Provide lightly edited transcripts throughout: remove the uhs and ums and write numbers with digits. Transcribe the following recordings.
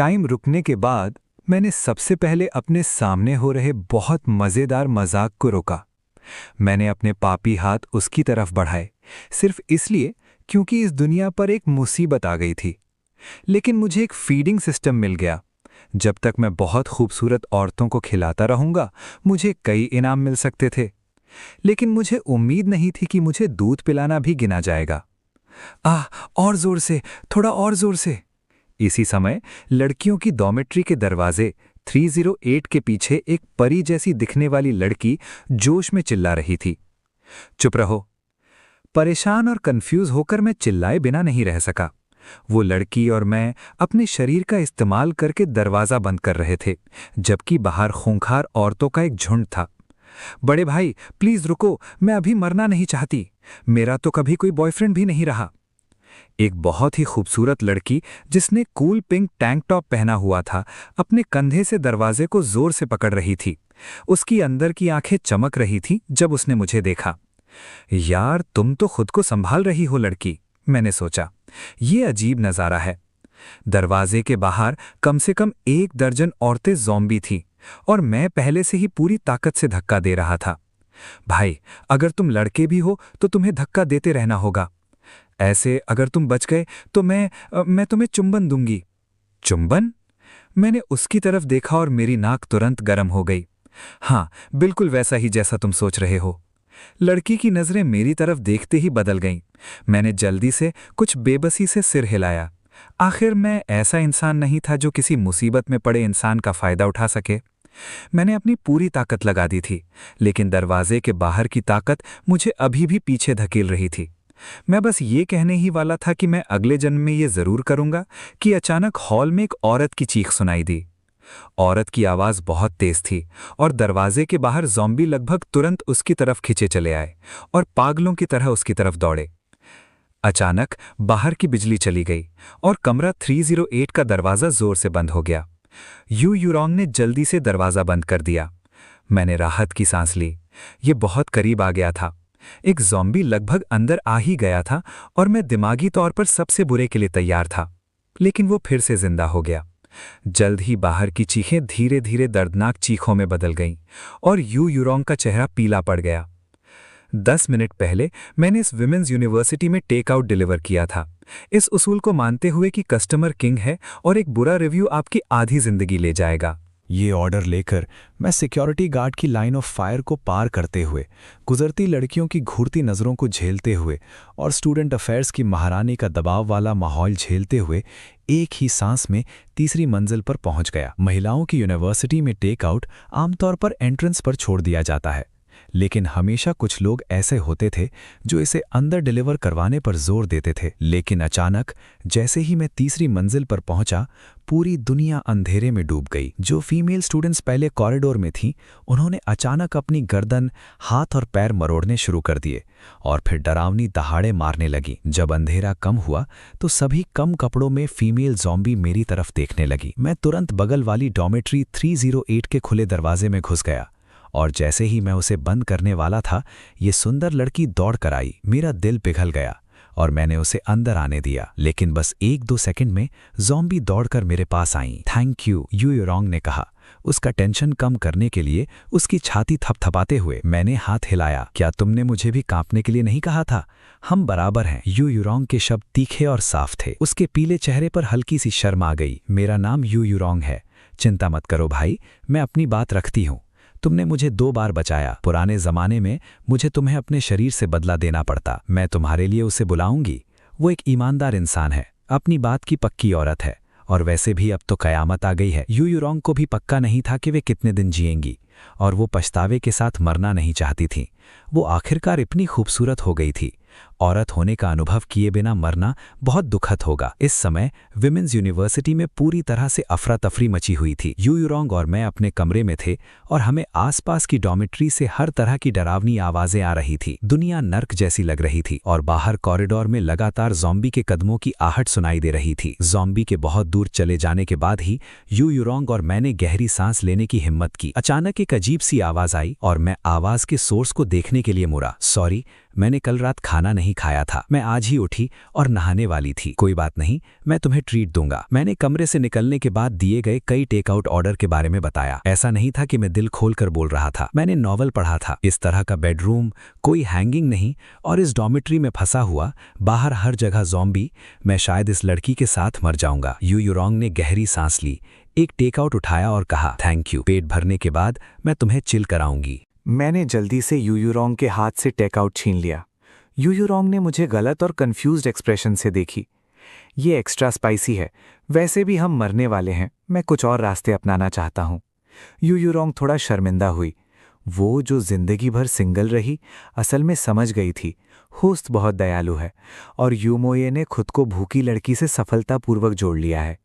Time रुकने के बाद मैंने सबसे पहले अपने सामने हो रहे बहुत मज़ेदार मजाक को रोका। मैंने अपने पापी हाथ उसकी तरफ बढ़ाए, सिर्फ इसलिए क्योंकि इस दुनिया पर एक मुसीबत आ गई थी। लेकिन मुझे एक फीडिंग सिस्टम मिल गया। जब तक मैं बहुत खूबसूरत औरतों को खिलाता रहूंगा, मुझे कई इनाम मिल सकते थे। लेकिन मुझे उम्मीद नहीं थी कि मुझे दूध पिलाना भी गिना जाएगा। आह, और जोर से, थोड़ा और जोर से। इसी समय लड़कियों की डॉर्मेट्री के दरवाजे 308 के पीछे एक परी जैसी दिखने वाली लड़की जोश में चिल्ला रही थी। चुप रहो। परेशान और कंफ्यूज होकर मैं चिल्लाए बिना नहीं रह सका। वो लड़की और मैं अपने शरीर का इस्तेमाल करके दरवाजा बंद कर रहे थे, जबकि बाहर खूंखार औरतों का एक झुंड था। बड़े भाई, प्लीज रुको, मैं अभी मरना नहीं चाहती। मेरा तो कभी कोई बॉयफ्रेंड भी नहीं रहा। एक बहुत ही खूबसूरत लड़की जिसने कूल पिंक टैंक टॉप पहना हुआ था, अपने कंधे से दरवाजे को जोर से पकड़ रही थी। उसकी अंदर की आंखें चमक रही थीं जब उसने मुझे देखा। यार, तुम तो खुद को संभाल रही हो लड़की, मैंने सोचा। ये अजीब नज़ारा है। दरवाजे के बाहर कम से कम 1 दर्जन औरतें ज़ॉम्बी थीं और मैं पहले से ही पूरी ताकत से धक्का दे रहा था। भाई, अगर तुम लड़के भी हो तो तुम्हें धक्का देते रहना होगा। ऐसे अगर तुम बच गए तो मैं तुम्हें चुंबन दूंगी। चुंबन? मैंने उसकी तरफ देखा और मेरी नाक तुरंत गर्म हो गई। हाँ, बिल्कुल वैसा ही जैसा तुम सोच रहे हो। लड़की की नज़रें मेरी तरफ देखते ही बदल गईं। मैंने जल्दी से कुछ बेबसी से सिर हिलाया। आखिर मैं ऐसा इंसान नहीं था जो किसी मुसीबत में पड़े इंसान का फायदा उठा सके। मैंने अपनी पूरी ताकत लगा दी थी, लेकिन दरवाजे के बाहर की ताकत मुझे अभी भी पीछे धकेल रही थी। मैं बस ये कहने ही वाला था कि मैं अगले जन्म में ये जरूर करूंगा कि अचानक हॉल में एक औरत की चीख सुनाई दी। औरत की आवाज बहुत तेज थी और दरवाजे के बाहर ज़ॉम्बी लगभग तुरंत उसकी तरफ खिंचे चले आए और पागलों की तरह उसकी तरफ दौड़े। अचानक बाहर की बिजली चली गई और कमरा 308 का दरवाजा जोर से बंद हो गया। यू यूरोंग ने जल्दी से दरवाजा बंद कर दिया। मैंने राहत की सांस ली। ये बहुत करीब आ गया था। एक ज़ॉम्बी लगभग अंदर आ ही गया था और मैं दिमागी तौर पर सबसे बुरे के लिए तैयार था। लेकिन वो फिर से जिंदा हो गया। जल्द ही बाहर की चीखें धीरे धीरे दर्दनाक चीखों में बदल गईं और यू यूरोंग का चेहरा पीला पड़ गया। 10 मिनट पहले मैंने इस विमेंस यूनिवर्सिटी में टेक आउट डिलीवर किया था, इस उसूल को मानते हुए कि कस्टमर किंग है और एक बुरा रिव्यू आपकी आधी जिंदगी ले जाएगा। ये ऑर्डर लेकर मैं सिक्योरिटी गार्ड की लाइन ऑफ फायर को पार करते हुए, गुजरती लड़कियों की घूरती नज़रों को झेलते हुए और स्टूडेंट अफेयर्स की महारानी का दबाव वाला माहौल झेलते हुए एक ही सांस में तीसरी मंजिल पर पहुंच गया। महिलाओं की यूनिवर्सिटी में टेक आउट आमतौर पर एंट्रेंस पर छोड़ दिया जाता है, लेकिन हमेशा कुछ लोग ऐसे होते थे जो इसे अंदर डिलीवर करवाने पर जोर देते थे। लेकिन अचानक जैसे ही मैं तीसरी मंजिल पर पहुंचा, पूरी दुनिया अंधेरे में डूब गई। जो फीमेल स्टूडेंट्स पहले कॉरिडोर में थीं, उन्होंने अचानक अपनी गर्दन, हाथ और पैर मरोड़ने शुरू कर दिए और फिर डरावनी दहाड़े मारने लगी। जब अंधेरा कम हुआ तो सभी कम कपड़ों में फीमेल ज़ॉम्बी मेरी तरफ देखने लगी। मैं तुरंत बगल वाली डॉर्मेट्री 308 के खुले दरवाजे में घुस गया और जैसे ही मैं उसे बंद करने वाला था, ये सुंदर लड़की दौड़ कर आई। मेरा दिल पिघल गया और मैंने उसे अंदर आने दिया, लेकिन बस 1-2 सेकंड में ज़ॉम्बी दौड़कर मेरे पास आईं। थैंक यू, यू यूरोंग ने कहा। उसका टेंशन कम करने के लिए उसकी छाती थपथपाते हुए मैंने हाथ हिलाया। क्या तुमने मुझे भी कांपने के लिए नहीं कहा था? हम बराबर हैं। यू यूरोंग के शब्द तीखे और साफ थे। उसके पीले चेहरे पर हल्की सी शर्म आ गई। मेरा नाम यू यूरोंग है। चिंता मत करो भाई, मैं अपनी बात रखती हूँ। तुमने मुझे 2 बार बचाया। पुराने जमाने में मुझे तुम्हें अपने शरीर से बदला देना पड़ता। मैं तुम्हारे लिए उसे बुलाऊंगी। वो एक ईमानदार इंसान है, अपनी बात की पक्की औरत है और वैसे भी अब तो कयामत आ गई है। यू यूरोंग को भी पक्का नहीं था कि वे कितने दिन जिएंगी और वो पछतावे के साथ मरना नहीं चाहती थी। वो आखिरकार इतनी खूबसूरत हो गई थी। औरत होने का अनुभव किए बिना मरना बहुत दुखद होगा। इस समय विमेंस यूनिवर्सिटी में पूरी तरह से अफरा तफरी मची हुई थी। यू यूरोंग और मैं अपने कमरे में थे और हमें आसपास की डॉर्मेट्री से हर तरह की डरावनी आवाजें आ रही थी। दुनिया नर्क जैसी लग रही थी और बाहर कॉरिडोर में लगातार ज़ॉम्बी के कदमों की आहट सुनाई दे रही थी। ज़ॉम्बी के बहुत दूर चले जाने के बाद ही यू यूरोंग और मैंने गहरी सांस लेने की हिम्मत की। अचानक एक अजीब सी आवाज आई और मैं आवाज के सोर्स को देखने के लिए मुड़ा। सॉरी, मैंने कल रात खाना नहीं नहीं खाया था। मैं आज ही उठी और नहाने वाली थी। कोई बात नहीं, मैं तुम्हें ट्रीट दूंगा। मैंने कमरे से निकलने के बाद दिए गए कई टेकआउट ऑर्डर के बारे में बताया। ऐसा नहीं था कि मैं दिल खोलकर बोल रहा था। मैंने नॉवल पढ़ा था, इस तरह का बेडरूम, कोई हैंगिंग नहीं, और इस डॉर्मेट्री में फंसा हुआ, बाहर हर जगह ज़ॉम्बी। मैं शायद इस लड़की के साथ मर जाऊंगा। यू यूरोंग ने गहरी सांस ली, एक टेकआउट उठाया और कहा, थैंक यू। पेट भरने के बाद मैं तुम्हें चिल कराऊंगी। मैंने जल्दी से यू यूरोंग के हाथ से टेकआउट छीन लिया। यू यूरोंग ने मुझे गलत और कंफ्यूज्ड एक्सप्रेशन से देखी। ये एक्स्ट्रा स्पाइसी है, वैसे भी हम मरने वाले हैं, मैं कुछ और रास्ते अपनाना चाहता हूँ। यू यूरोंग थोड़ा शर्मिंदा हुई। वो जो जिंदगी भर सिंगल रही, असल में समझ गई थी होस्ट बहुत दयालु है और यूमोये ने खुद को भूखी लड़की से सफलतापूर्वक जोड़ लिया है।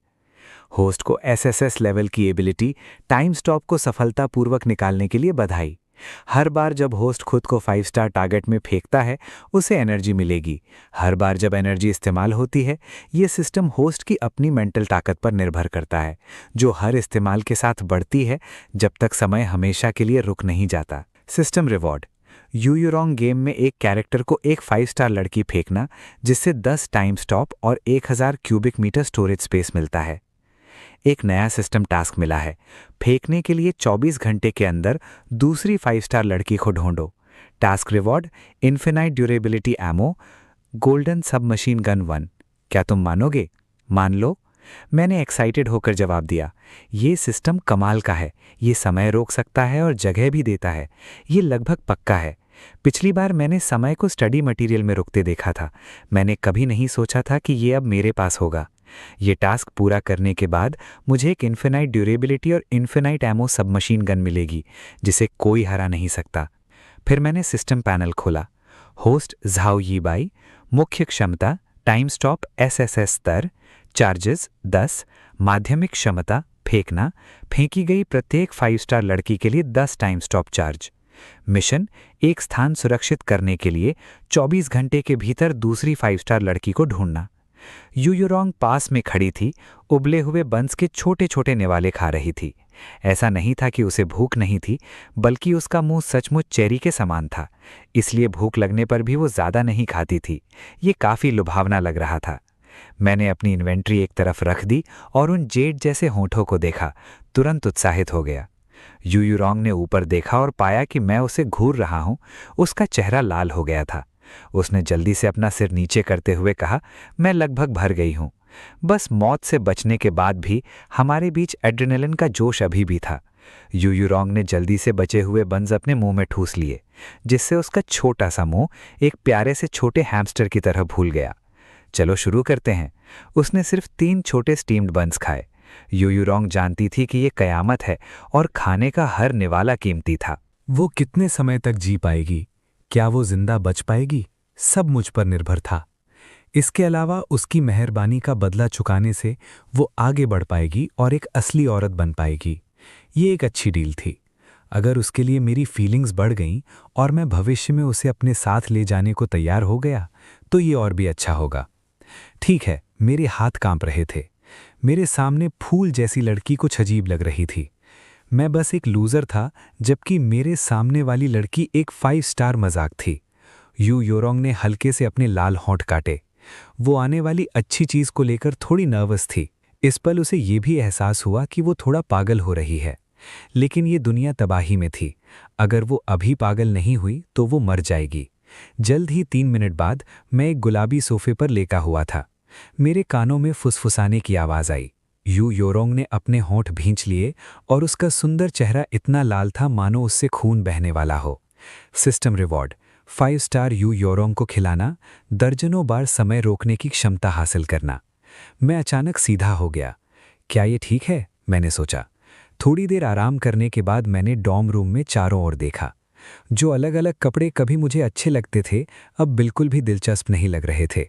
होस्ट को एसएसएस लेवल की एबिलिटी टाइम स्टॉप को सफलतापूर्वक निकालने के लिए बधाई। हर बार जब होस्ट खुद को 5 स्टार टारगेट में फेंकता है, उसे एनर्जी मिलेगी। हर बार जब एनर्जी इस्तेमाल होती है, ये सिस्टम होस्ट की अपनी मेंटल ताकत पर निर्भर करता है, जो हर इस्तेमाल के साथ बढ़ती है जब तक समय हमेशा के लिए रुक नहीं जाता। System reward. यू यूरोंग गेम में एक कैरेक्टर को एक 5 स्टार लड़की फेंकना, जिससे 10 टाइम स्टॉप और 1000 क्यूबिक मीटर स्टोरेज स्पेस मिलता है। एक नया सिस्टम टास्क मिला है, फेंकने के लिए 24 घंटे के अंदर दूसरी 5 स्टार लड़की को ढूंढो। Task reward, infinite durability ammo, golden submachine gun 1। क्या तुम मानोगे? मान लो। मैंने एक्साइटेड होकर जवाब दिया। ये सिस्टम कमाल का है, ये समय रोक सकता है और जगह भी देता है। ये लगभग पक्का है। पिछली बार मैंने समय को स्टडी मटेरियल में रुकते देखा था। मैंने कभी नहीं सोचा था कि ये अब मेरे पास होगा। ये टास्क पूरा करने के बाद मुझे एक इन्फिनाइट ड्यूरेबिलिटी और इन्फिनाइट एमो सबमशीन गन मिलेगी, जिसे कोई हरा नहीं सकता। फिर मैंने सिस्टम पैनल खोला। होस्ट झाओ यी बाई, मुख्य क्षमता टाइम स्टॉप एसएसएस स्तर, चार्जेस 10, माध्यमिक क्षमता फेंकना, फेंकी गई प्रत्येक 5 स्टार लड़की के लिए 10 टाइम स्टॉप चार्ज। मिशन, एक स्थान सुरक्षित करने के लिए 24 घंटे के भीतर दूसरी 5 स्टार लड़की को ढूंढना। यू यूरोंग पास में खड़ी थी, उबले हुए बंस के छोटे छोटे निवाले खा रही थी। ऐसा नहीं था कि उसे भूख नहीं थी, बल्कि उसका मुंह सचमुच चेरी के समान था, इसलिए भूख लगने पर भी वो ज़्यादा नहीं खाती थी। ये काफ़ी लुभावना लग रहा था। मैंने अपनी इन्वेंट्री एक तरफ रख दी और उन जेड जैसे होंठों को देखा, तुरंत उत्साहित हो गया। यू यूरोंग ने ऊपर देखा और पाया कि मैं उसे घूर रहा हूँ। उसका चेहरा लाल हो गया था। उसने जल्दी से अपना सिर नीचे करते हुए कहा, मैं लगभग भर गई हूँ। बस मौत से बचने के बाद भी हमारे बीच एड्रेनलिन का जोश अभी भी था। यू यूरोंग ने जल्दी से बचे हुए बंस अपने मुंह में ठूस लिए, जिससे उसका छोटा सा मुंह एक प्यारे से छोटे हैमस्टर की तरह भूल गया। चलो शुरू करते हैं। उसने सिर्फ 3 छोटे स्टीम्ड बंस खाए। यू यूरोंग जानती थी कि ये कयामत है और खाने का हर निवाला कीमती था। वो कितने समय तक जी पाएगी? क्या वो जिंदा बच पाएगी? सब मुझ पर निर्भर था। इसके अलावा उसकी मेहरबानी का बदला चुकाने से वो आगे बढ़ पाएगी और एक असली औरत बन पाएगी। ये एक अच्छी डील थी। अगर उसके लिए मेरी फीलिंग्स बढ़ गईं और मैं भविष्य में उसे अपने साथ ले जाने को तैयार हो गया, तो ये और भी अच्छा होगा। ठीक है, मेरे हाथ कांप रहे थे। मेरे सामने फूल जैसी लड़की कुछ अजीब लग रही थी। मैं बस एक लूज़र था, जबकि मेरे सामने वाली लड़की एक 5 स्टार मजाक थी। यू यूरोंग ने हल्के से अपने लाल होंठ काटे। वो आने वाली अच्छी चीज़ को लेकर थोड़ी नर्वस थी। इस पल उसे ये भी एहसास हुआ कि वो थोड़ा पागल हो रही है। लेकिन ये दुनिया तबाही में थी। अगर वो अभी पागल नहीं हुई तो वो मर जाएगी। जल्द ही 3 मिनट बाद मैं एक गुलाबी सोफे पर लेटा हुआ था। मेरे कानों में फुसफुसाने की आवाज़ आई। यू यूरोंग ने अपने होंठ भींच लिए और उसका सुंदर चेहरा इतना लाल था मानो उससे खून बहने वाला हो। सिस्टम रिवॉर्ड, 5 स्टार यू यूरोंग को खिलाना, दर्जनों बार समय रोकने की क्षमता हासिल करना। मैं अचानक सीधा हो गया। क्या ये ठीक है? मैंने सोचा। थोड़ी देर आराम करने के बाद मैंने डॉर्म रूम में चारों ओर देखा। जो अलग अलग कपड़े कभी मुझे अच्छे लगते थे, अब बिल्कुल भी दिलचस्प नहीं लग रहे थे।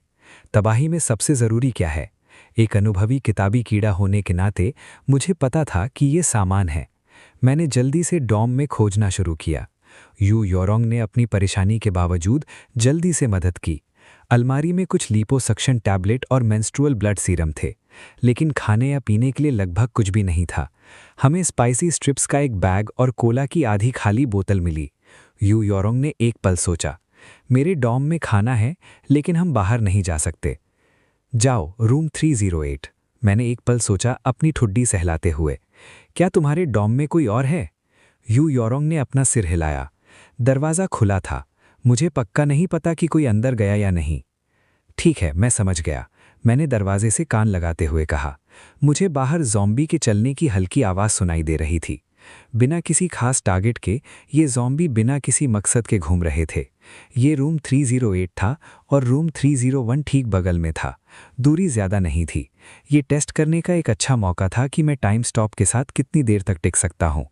तबाही में सबसे ज़रूरी क्या है? एक अनुभवी किताबी कीड़ा होने के नाते मुझे पता था कि ये सामान है। मैंने जल्दी से डॉर्म में खोजना शुरू किया। यू यूरोंग ने अपनी परेशानी के बावजूद जल्दी से मदद की। अलमारी में कुछ लिपोसक्शन टैबलेट और मेंस्ट्रुअल ब्लड सीरम थे, लेकिन खाने या पीने के लिए लगभग कुछ भी नहीं था। हमें स्पाइसी स्ट्रिप्स का एक बैग और कोला की आधी खाली बोतल मिली। यू यूरोंग ने एक पल सोचा, मेरे डॉर्म में खाना है, लेकिन हम बाहर नहीं जा सकते। जाओ, रूम 308। मैंने एक पल सोचा, अपनी ठुड्डी सहलाते हुए। क्या तुम्हारे डॉर्म में कोई और है? यू योरोंग ने अपना सिर हिलाया। दरवाज़ा खुला था। मुझे पक्का नहीं पता कि कोई अंदर गया या नहीं। ठीक है, मैं समझ गया, मैंने दरवाजे से कान लगाते हुए कहा। मुझे बाहर ज़ॉम्बी के चलने की हल्की आवाज़ सुनाई दे रही थी। बिना किसी खास टारगेट के ये ज़ॉम्बी बिना किसी मकसद के घूम रहे थे। ये रूम 308 था और रूम 301 ठीक बगल में था। दूरी ज़्यादा नहीं थी। ये टेस्ट करने का एक अच्छा मौका था कि मैं टाइम स्टॉप के साथ कितनी देर तक टिक सकता हूँ।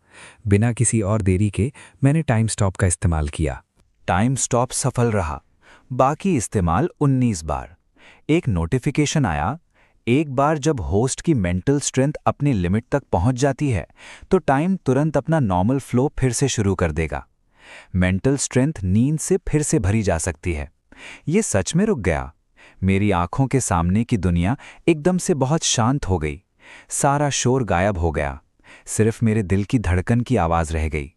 बिना किसी और देरी के मैंने टाइम स्टॉप का इस्तेमाल किया। टाइम स्टॉप सफल रहा। बाकी इस्तेमाल 19 बार। एक नोटिफिकेशन आया, एक बार जब होस्ट की मेंटल स्ट्रेंथ अपनी लिमिट तक पहुंच जाती है तो टाइम तुरंत अपना नॉर्मल फ्लो फिर से शुरू कर देगा। मेंटल स्ट्रेंथ नींद से फिर से भरी जा सकती है। ये सच में रुक गया। मेरी आंखों के सामने की दुनिया एकदम से बहुत शांत हो गई। सारा शोर गायब हो गया। सिर्फ मेरे दिल की धड़कन की आवाज़ रह गई।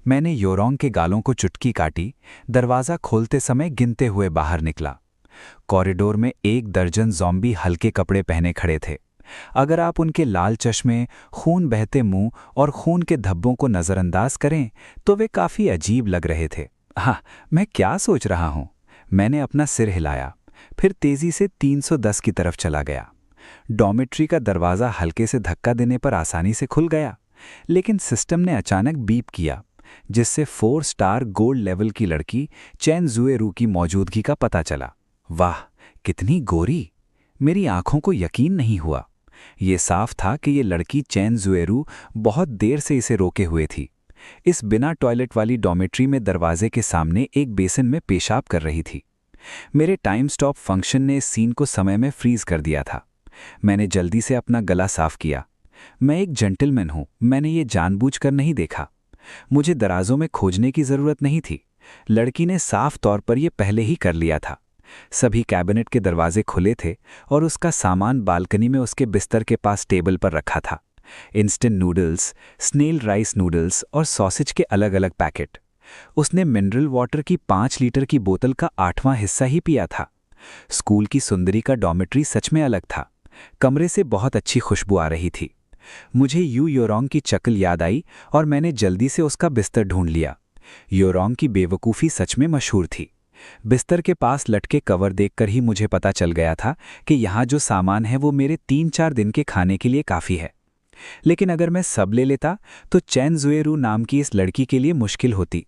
मैंने योरोंग के गालों को चुटकी काटी। दरवाज़ा खोलते समय गिनते हुए बाहर निकला। कॉरिडोर में 1 दर्जन ज़ॉम्बी हल्के कपड़े पहने खड़े थे। अगर आप उनके लाल चश्मे, खून बहते मुंह और खून के धब्बों को नज़रअंदाज करें तो वे काफ़ी अजीब लग रहे थे। हाँ, मैं क्या सोच रहा हूँ? मैंने अपना सिर हिलाया, फिर तेज़ी से 310 की तरफ चला गया। डॉर्मेट्री का दरवाज़ा हल्के से धक्का देने पर आसानी से खुल गया, लेकिन सिस्टम ने अचानक बीप किया, जिससे 4 स्टार गोल्ड लेवल की लड़की चैन जुएरू की मौजूदगी का पता चला। वाह, कितनी गोरी! मेरी आंखों को यकीन नहीं हुआ। ये साफ था कि ये लड़की चैन जुएरू बहुत देर से इसे रोके हुए थी। इस बिना टॉयलेट वाली डॉर्मेट्री में दरवाजे के सामने एक बेसिन में पेशाब कर रही थी। मेरे टाइम स्टॉप फंक्शन ने इस सीन को समय में फ्रीज कर दिया था। मैंने जल्दी से अपना गला साफ किया। मैं एक जेंटलमैन हूं, मैंने ये जानबूझकर नहीं देखा। मुझे दराजों में खोजने की जरूरत नहीं थी। लड़की ने साफ तौर पर यह पहले ही कर लिया था। सभी कैबिनेट के दरवाजे खुले थे और उसका सामान बालकनी में उसके बिस्तर के पास टेबल पर रखा था। Instant noodles, snail rice noodles और सॉसेज के अलग अलग पैकेट। उसने मिनरल वाटर की 5 लीटर की बोतल का 8वां हिस्सा ही पिया था। स्कूल की सुंदरी का डॉर्मेट्री सच में अलग था। कमरे से बहुत अच्छी खुशबू आ रही थी। मुझे यू योरोंग की शक्ल याद आई और मैंने जल्दी से उसका बिस्तर ढूंढ लिया। योरोंग की बेवकूफ़ी सच में मशहूर थी। बिस्तर के पास लटके कवर देखकर ही मुझे पता चल गया था कि यहाँ जो सामान है वो मेरे 3-4 दिन के खाने के लिए काफ़ी है। लेकिन अगर मैं सब ले लेता तो चैन जुएरू नाम की इस लड़की के लिए मुश्किल होती।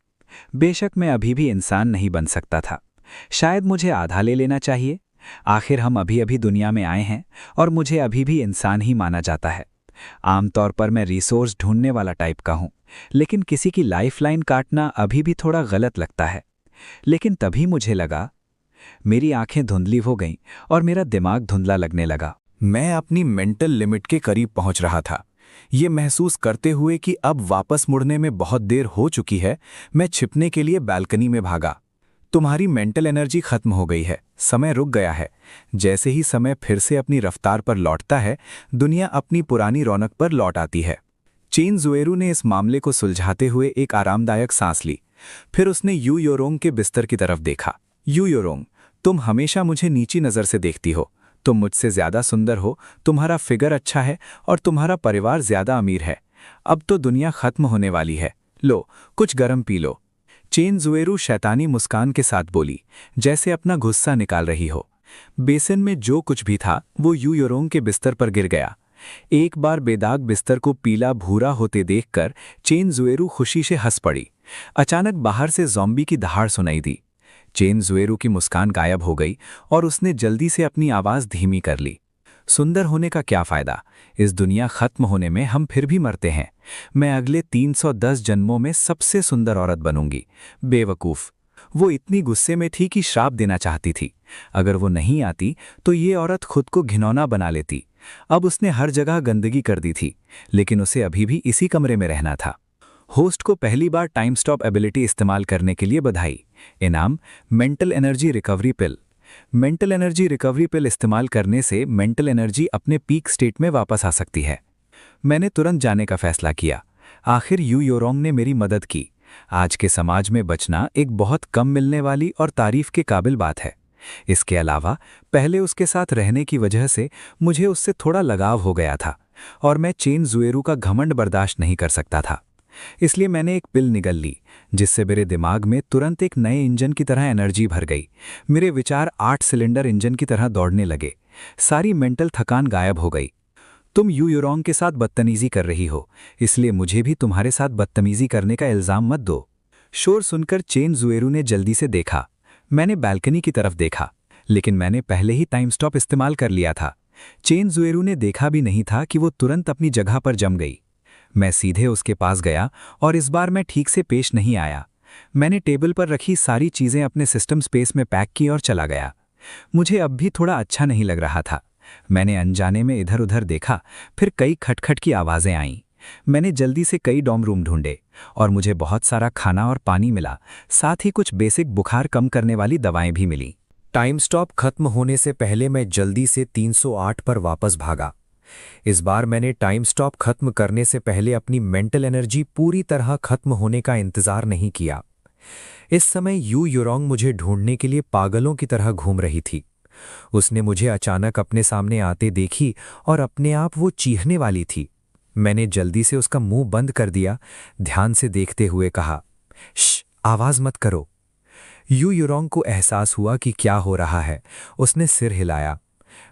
बेशक मैं अभी भी इंसान नहीं बन सकता था। शायद मुझे आधा ले लेना चाहिए। आखिर हम अभी अभी दुनिया में आए हैं और मुझे अभी भी इंसान ही माना जाता है। आमतौर पर मैं रिसोर्स ढूंढने वाला टाइप का हूँ, लेकिन किसी की लाइफलाइन काटना अभी भी थोड़ा गलत लगता है। लेकिन तभी मुझे लगा, मेरी आंखें धुंधली हो गईं और मेरा दिमाग धुंधला लगने लगा। मैं अपनी मेंटल लिमिट के करीब पहुंच रहा था। ये महसूस करते हुए कि अब वापस मुड़ने में बहुत देर हो चुकी है, मैं छिपने के लिए बालकनी में भागा। तुम्हारी मेंटल एनर्जी खत्म हो गई है, समय रुक गया है। जैसे ही समय फिर से अपनी रफ्तार पर लौटता है, दुनिया अपनी पुरानी रौनक पर लौट आती है। चेन जुएरू ने इस मामले को सुलझाते हुए एक आरामदायक सांस ली। फिर उसने यू योरोंग के बिस्तर की तरफ देखा। यू योरोंग, तुम हमेशा मुझे नीची नज़र से देखती हो। तुम मुझसे ज़्यादा सुंदर हो, तुम्हारा फिगर अच्छा है और तुम्हारा परिवार ज़्यादा अमीर है। अब तो दुनिया खत्म होने वाली है। लो, कुछ गरम पी लो। चेन जुएरू शैतानी मुस्कान के साथ बोली, जैसे अपना गुस्सा निकाल रही हो। बेसिन में जो कुछ भी था वो यू योरोंग के बिस्तर पर गिर गया। एक बार बेदाग बिस्तर को पीला भूरा होते देखकर चेन जुएरू खुशी से हंस पड़ी। अचानक बाहर से ज़ॉम्बी की दहाड़ सुनाई दी। चेन जुएरू की मुस्कान गायब हो गई और उसने जल्दी से अपनी आवाज़ धीमी कर ली। सुंदर होने का क्या फ़ायदा? इस दुनिया खत्म होने में हम फिर भी मरते हैं। मैं अगले 310 जन्मों में सबसे सुंदर औरत बनूंगी। बेवकूफ़! वो इतनी गुस्से में थी कि श्राप देना चाहती थी। अगर वो नहीं आती तो ये औरत खुद को घिनौना बना लेती। अब उसने हर जगह गंदगी कर दी थी, लेकिन उसे अभी भी इसी कमरे में रहना था। होस्ट को पहली बार टाइम स्टॉप एबिलिटी इस्तेमाल करने के लिए बधाई। इनाम, मेंटल एनर्जी रिकवरी पिल। मेंटल एनर्जी रिकवरी पिल इस्तेमाल करने से मेंटल एनर्जी अपने पीक स्टेट में वापस आ सकती है। मैंने तुरंत जाने का फैसला किया। आखिर यू योरोंग ने मेरी मदद की। आज के समाज में बचना एक बहुत कम मिलने वाली और तारीफ के काबिल बात है। इसके अलावा पहले उसके साथ रहने की वजह से मुझे उससे थोड़ा लगाव हो गया था और मैं चेन जुएरू का घमंड बर्दाश्त नहीं कर सकता था। इसलिए मैंने एक पिल निगल ली, जिससे मेरे दिमाग में तुरंत एक नए इंजन की तरह एनर्जी भर गई। मेरे विचार 8 सिलेंडर इंजन की तरह दौड़ने लगे। सारी मेंटल थकान गायब हो गई। तुम यू यूरोंग के साथ बदतमीजी कर रही हो, इसलिए मुझे भी तुम्हारे साथ बदतमीजी करने का इल्जाम मत दो। शोर सुनकर चेन जुएरू ने जल्दी से देखा। मैंने बालकनी की तरफ देखा, लेकिन मैंने पहले ही टाइम स्टॉप इस्तेमाल कर लिया था। चेन जुएरू ने देखा भी नहीं था कि वो तुरंत अपनी जगह पर जम गई। मैं सीधे उसके पास गया और इस बार मैं ठीक से पेश नहीं आया। मैंने टेबल पर रखी सारी चीज़ें अपने सिस्टम स्पेस में पैक की और चला गया। मुझे अब भी थोड़ा अच्छा नहीं लग रहा था। मैंने अनजाने में इधर उधर देखा, फिर कई खटखट की आवाज़ें आईं। मैंने जल्दी से कई डॉर्म रूम ढूंढे और मुझे बहुत सारा खाना और पानी मिला, साथ ही कुछ बेसिक बुखार कम करने वाली दवाएं भी मिली। टाइम स्टॉप खत्म होने से पहले मैं जल्दी से 308 पर वापस भागा। इस बार मैंने टाइम स्टॉप खत्म करने से पहले अपनी मेंटल एनर्जी पूरी तरह खत्म होने का इंतजार नहीं किया। इस समय यू यूरोंग मुझे ढूंढने के लिए पागलों की तरह घूम रही थी। उसने मुझे अचानक अपने सामने आते देखी और अपने आप वो चीखने वाली थी। मैंने जल्दी से उसका मुंह बंद कर दिया, ध्यान से देखते हुए कहा, श्श, आवाज मत करो। यू यूरोंग को एहसास हुआ कि क्या हो रहा है। उसने सिर हिलाया।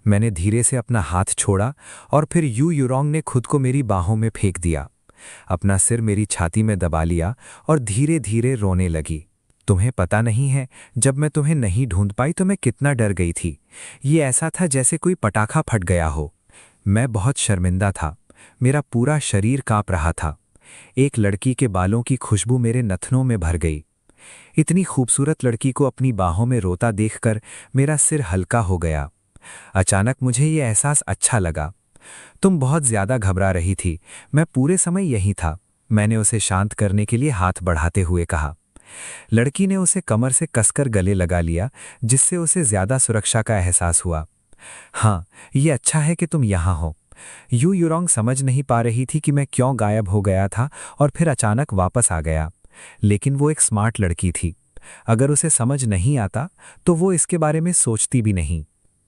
मैंने धीरे से अपना हाथ छोड़ा और फिर यू यूरोंग ने खुद को मेरी बाहों में फेंक दिया। अपना सिर मेरी छाती में दबा लिया और धीरे धीरे रोने लगी। तुम्हें पता नहीं है, जब मैं तुम्हें नहीं ढूंढ पाई तो मैं कितना डर गई थी। ये ऐसा था जैसे कोई पटाखा फट गया हो। मैं बहुत शर्मिंदा था। मेरा पूरा शरीर कांप रहा था। एक लड़की के बालों की खुशबू मेरे नथनों में भर गई। इतनी खूबसूरत लड़की को अपनी बाहों में रोता देखकर मेरा सिर हल्का हो गया। अचानक मुझे ये एहसास अच्छा लगा। तुम बहुत ज्यादा घबरा रही थी। मैं पूरे समय यही था। मैंने उसे शांत करने के लिए हाथ बढ़ाते हुए कहा। लड़की ने उसे कमर से कसकर गले लगा लिया, जिससे उसे ज्यादा सुरक्षा का एहसास हुआ। हाँ, ये अच्छा है कि तुम यहाँ हो। यू यूरोंग समझ नहीं पा रही थी कि मैं क्यों गायब हो गया था और फिर अचानक वापस आ गया। लेकिन वो एक स्मार्ट लड़की थी। अगर उसे समझ नहीं आता तो वो इसके बारे में सोचती भी नहीं।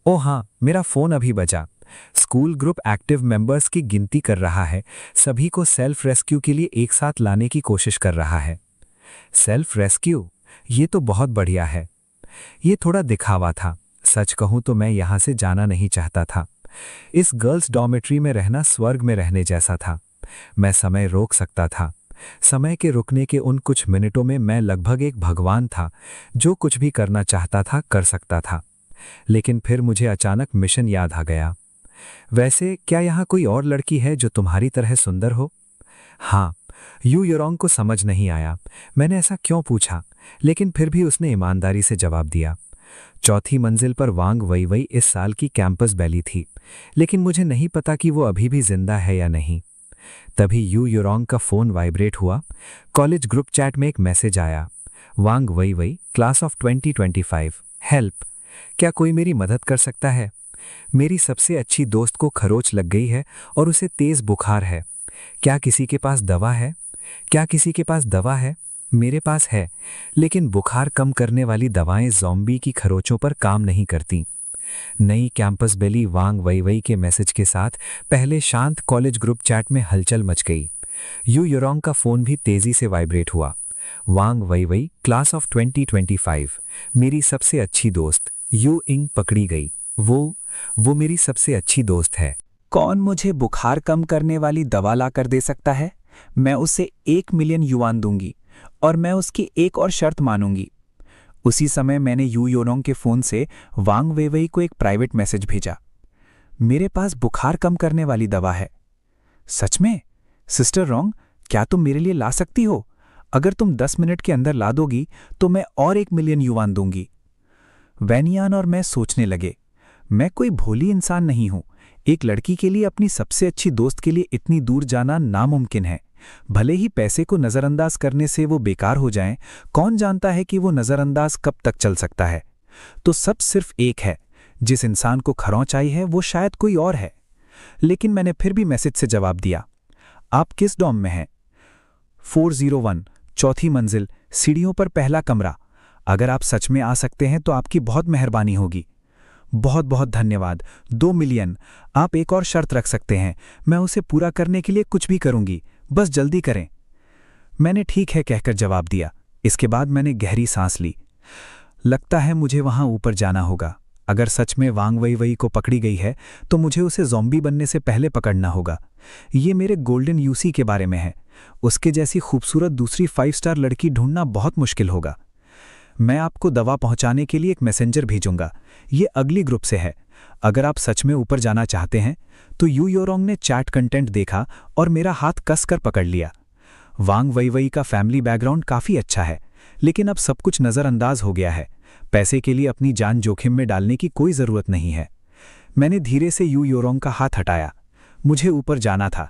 ओह हाँ, मेरा फोन अभी बजा। स्कूल ग्रुप एक्टिव मेंबर्स की गिनती कर रहा है। सभी को सेल्फ रेस्क्यू के लिए एक साथ लाने की कोशिश कर रहा है। सेल्फ रेस्क्यू, ये तो बहुत बढ़िया है। ये थोड़ा दिखावा था। सच कहूं तो मैं यहां से जाना नहीं चाहता था। इस गर्ल्स डॉर्मेट्री में रहना स्वर्ग में रहने जैसा था। मैं समय रोक सकता था। समय के रुकने के उन कुछ मिनटों में मैं लगभग एक भगवान था। जो कुछ भी करना चाहता था कर सकता था। लेकिन फिर मुझे अचानक मिशन याद आ गया। वैसे क्या यहाँ कोई और लड़की है जो तुम्हारी तरह सुंदर हो? हाँ। यू यूरोंग को समझ नहीं आया मैंने ऐसा क्यों पूछा, लेकिन फिर भी उसने ईमानदारी से जवाब दिया। चौथी मंजिल पर वांग वईवई इस साल की कैंपस बैली थी, लेकिन मुझे नहीं पता कि वो अभी भी जिंदा है या नहीं। तभी यू यूरोंग का फोन वाइब्रेट हुआ। कॉलेज ग्रुप चैट में एक मैसेज आया। वांग वईवई, क्लास ऑफ 2025, हेल्प। क्या कोई मेरी मदद कर सकता है? मेरी सबसे अच्छी दोस्त को खरोच लग गई है और उसे तेज बुखार है। क्या किसी के पास दवा है? क्या किसी के पास दवा है? मेरे पास है, लेकिन बुखार कम करने वाली दवाएं ज़ॉम्बी की खरोचों पर काम नहीं करती। नई कैंपस बेली वांग वईवई के मैसेज के साथ पहले शांत कॉलेज ग्रुप चैट में हलचल मच गई। यू यूरोंग का फोन भी तेजी से वाइब्रेट हुआ। वांग वईवई, क्लास ऑफ 2025, मेरी सबसे अच्छी दोस्त यू इंग पकड़ी गई। वो मेरी सबसे अच्छी दोस्त है। कौन मुझे बुखार कम करने वाली दवा ला कर दे सकता है? मैं उसे 1 मिलियन युआन दूंगी और मैं उसकी एक और शर्त मानूंगी। उसी समय मैंने यू यूरोंग के फोन से वांग वईवई को एक प्राइवेट मैसेज भेजा। मेरे पास बुखार कम करने वाली दवा है। सच में? सिस्टर रोंग, क्या तुम मेरे लिए ला सकती हो? अगर तुम 10 मिनट के अंदर ला दोगी तो मैं और 1 मिलियन युआन दूंगी। वैनियान और मैं सोचने लगे। मैं कोई भोली इंसान नहीं हूं। एक लड़की के लिए अपनी सबसे अच्छी दोस्त के लिए इतनी दूर जाना नामुमकिन है। भले ही पैसे को नज़रअंदाज करने से वो बेकार हो जाएं, कौन जानता है कि वो नज़रअंदाज कब तक चल सकता है। तो सब सिर्फ एक है। जिस इंसान को खरोंच आई है वो शायद कोई और है। लेकिन मैंने फिर भी मैसेज से जवाब दिया। आप किस डॉम में हैं? 401, 4थी मंजिल, सीढ़ियों पर पहला कमरा। अगर आप सच में आ सकते हैं तो आपकी बहुत मेहरबानी होगी। बहुत बहुत धन्यवाद। 2 मिलियन। आप एक और शर्त रख सकते हैं, मैं उसे पूरा करने के लिए कुछ भी करूंगी, बस जल्दी करें। मैंने ठीक है कहकर जवाब दिया। इसके बाद मैंने गहरी सांस ली। लगता है मुझे वहां ऊपर जाना होगा। अगर सच में वांग वई को पकड़ी गई है तो मुझे उसे ज़ॉम्बी बनने से पहले पकड़ना होगा। ये मेरे गोल्डन यूसी के बारे में है। उसके जैसी खूबसूरत दूसरी 5 स्टार लड़की ढूंढना बहुत मुश्किल होगा। मैं आपको दवा पहुंचाने के लिए एक मैसेंजर भेजूंगा। ये अगली ग्रुप से है। अगर आप सच में ऊपर जाना चाहते हैं तो यू योरोंग ने चैट कंटेंट देखा और मेरा हाथ कसकर पकड़ लिया। वांग वई का फैमिली बैकग्राउंड काफ़ी अच्छा है, लेकिन अब सब कुछ नज़रअंदाज हो गया है। पैसे के लिए अपनी जान जोखिम में डालने की कोई ज़रूरत नहीं है। मैंने धीरे से यू योरोंग का हाथ हटाया। मुझे ऊपर जाना था,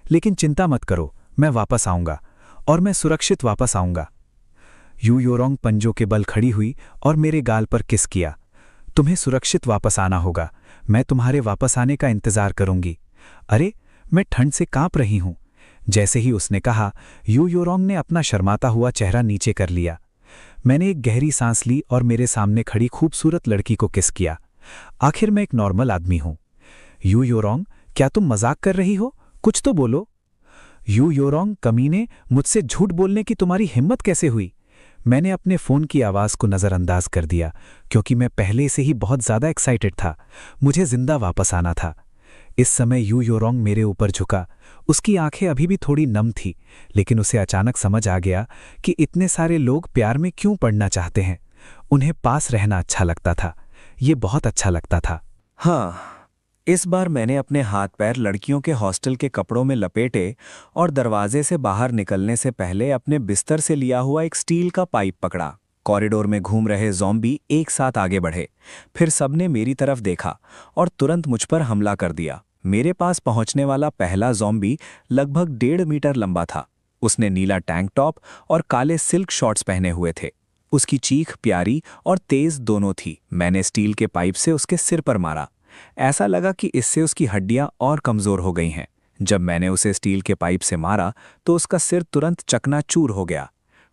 लेकिन चिंता मत करो, मैं वापस आऊँगा और मैं सुरक्षित वापस आऊँगा। यू योरोंग पंजों के बल खड़ी हुई और मेरे गाल पर किस किया। तुम्हें सुरक्षित वापस आना होगा, मैं तुम्हारे वापस आने का इंतज़ार करूंगी। अरे, मैं ठंड से कांप रही हूं। जैसे ही उसने कहा, यू योरोंग ने अपना शर्माता हुआ चेहरा नीचे कर लिया। मैंने एक गहरी सांस ली और मेरे सामने खड़ी खूबसूरत लड़की को किस किया। आखिर मैं एक नॉर्मल आदमी हूं। यू योरोंग, क्या तुम मजाक कर रही हो? कुछ तो बोलो। यू योरोंग, कमीने, मुझसे झूठ बोलने की तुम्हारी हिम्मत कैसे हुई? मैंने अपने फ़ोन की आवाज़ को नज़रअंदाज कर दिया, क्योंकि मैं पहले से ही बहुत ज़्यादा एक्साइटेड था। मुझे जिंदा वापस आना था। इस समय यू योरोंग मेरे ऊपर झुका। उसकी आंखें अभी भी थोड़ी नम थी, लेकिन उसे अचानक समझ आ गया कि इतने सारे लोग प्यार में क्यों पड़ना चाहते हैं। उन्हें पास रहना अच्छा लगता था। ये बहुत अच्छा लगता था। हाँ, इस बार मैंने अपने हाथ पैर लड़कियों के हॉस्टल के कपड़ों में लपेटे और दरवाजे से बाहर निकलने से पहले अपने बिस्तर से लिया हुआ एक स्टील का पाइप पकड़ा। कॉरिडोर में घूम रहे ज़ॉम्बी एक साथ आगे बढ़े। फिर सबने मेरी तरफ देखा और तुरंत मुझ पर हमला कर दिया। मेरे पास पहुंचने वाला पहला ज़ॉम्बी लगभग 1.5 मीटर लंबा था। उसने नीला टैंक टॉप और काले सिल्क शॉर्ट्स पहने हुए थे। उसकी चीख प्यारी और तेज दोनों थी। मैंने स्टील के पाइप से उसके सिर पर मारा। ऐसा लगा कि इससे उसकी हड्डियां और कमज़ोर हो गई हैं। जब मैंने उसे स्टील के पाइप से मारा तो उसका सिर तुरंत चकनाचूर हो गया।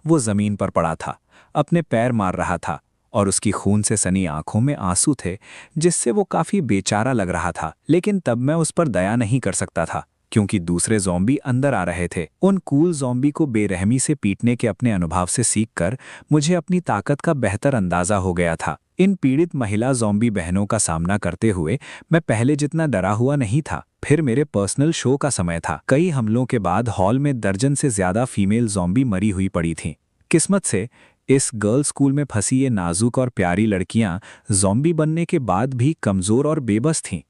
वो ज़मीन पर पड़ा था, अपने पैर मार रहा था और उसकी खून से सनी आंखों में आंसू थे, जिससे वो काफ़ी बेचारा लग रहा था। लेकिन तब मैं उस पर दया नहीं कर सकता था, क्योंकि दूसरे ज़ॉम्बी अंदर आ रहे थे। उन कूल ज़ॉम्बी को बेरहमी से पीटने के अपने अनुभव से सीखकर मुझे अपनी ताकत का बेहतर अंदाज़ा हो गया था। इन पीड़ित महिला ज़ॉम्बी बहनों का सामना करते हुए मैं पहले जितना डरा हुआ नहीं था। फिर मेरे पर्सनल शो का समय था। कई हमलों के बाद हॉल में दर्जन से ज़्यादा फीमेल ज़ॉम्बी मरी हुई पड़ी थीं। किस्मत से इस गर्ल्स स्कूल में फंसी ये नाजुक और प्यारी लड़कियां ज़ॉम्बी बनने के बाद भी कमज़ोर और बेबस थीं।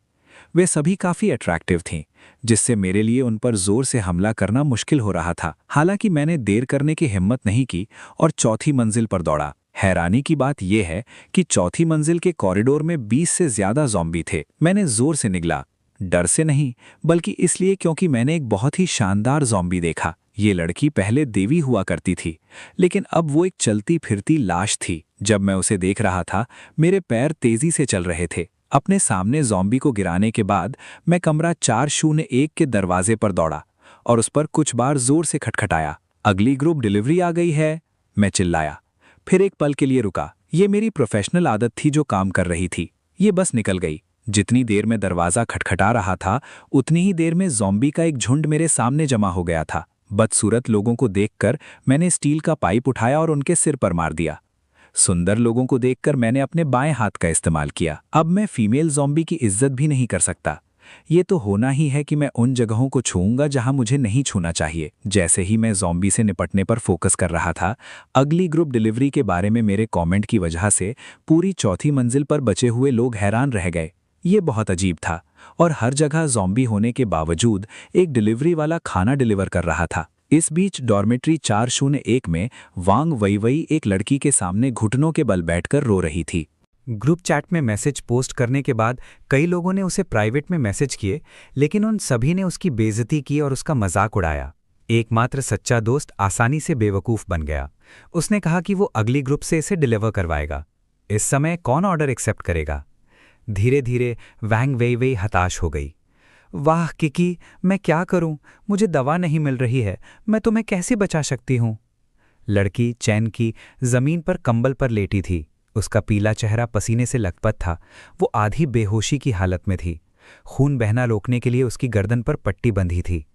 वे सभी काफ़ी अट्रैक्टिव थीं, जिससे मेरे लिए उन पर जोर से हमला करना मुश्किल हो रहा था। हालांकि मैंने देर करने की हिम्मत नहीं की और चौथी मंजिल पर दौड़ा। हैरानी की बात यह है कि चौथी मंजिल के कॉरिडोर में 20 से ज़्यादा ज़ॉम्बी थे। मैंने जोर से निगला, डर से नहीं, बल्कि इसलिए क्योंकि मैंने एक बहुत ही शानदार ज़ॉम्बी देखा। ये लड़की पहले देवी हुआ करती थी, लेकिन अब वो एक चलती फिरती लाश थी। जब मैं उसे देख रहा था, मेरे पैर तेजी से चल रहे थे। अपने सामने ज़ॉम्बी को गिराने के बाद मैं कमरा 401 के दरवाजे पर दौड़ा और उस पर कुछ बार जोर से खटखटाया। अगली ग्रुप डिलीवरी आ गई है, मैं चिल्लाया। फिर एक पल के लिए रुका। ये मेरी प्रोफेशनल आदत थी जो काम कर रही थी। ये बस निकल गई। जितनी देर में दरवाज़ा खटखटा रहा था, उतनी ही देर में ज़ॉम्बी का एक झुंड मेरे सामने जमा हो गया था। बदसूरत लोगों को देखकर मैंने स्टील का पाइप उठाया और उनके सिर पर मार दिया। सुंदर लोगों को देखकर मैंने अपने बाएं हाथ का इस्तेमाल किया। अब मैं फीमेल ज़ॉम्बी की इज्जत भी नहीं कर सकता। ये तो होना ही है कि मैं उन जगहों को छूऊंगा जहां मुझे नहीं छूना चाहिए। जैसे ही मैं ज़ॉम्बी से निपटने पर फोकस कर रहा था, अगली ग्रुप डिलीवरी के बारे में मेरे कमेंट की वजह से पूरी चौथी मंजिल पर बचे हुए लोग हैरान रह गए। ये बहुत अजीब था और हर जगह ज़ॉम्बी होने के बावजूद एक डिलीवरी वाला खाना डिलीवर कर रहा था। इस बीच डॉर्मेट्री 401 में वांग वई एक लड़की के सामने घुटनों के बल बैठकर रो रही थी। ग्रुप चैट में मैसेज पोस्ट करने के बाद कई लोगों ने उसे प्राइवेट में मैसेज किए, लेकिन उन सभी ने उसकी बेइज्जती की और उसका मजाक उड़ाया। एकमात्र सच्चा दोस्त आसानी से बेवकूफ़ बन गया। उसने कहा कि वो अगली ग्रुप से इसे डिलीवर करवाएगा। इस समय कौन ऑर्डर एक्सेप्ट करेगा? धीरे धीरे वांग वई हताश हो गई। वाह किकी, मैं क्या करूं? मुझे दवा नहीं मिल रही है। मैं तुम्हें कैसे बचा सकती हूं? लड़की चैन की जमीन पर कंबल पर लेटी थी। उसका पीला चेहरा पसीने से लथपथ था। वो आधी बेहोशी की हालत में थी। खून बहना रोकने के लिए उसकी गर्दन पर पट्टी बंधी थी।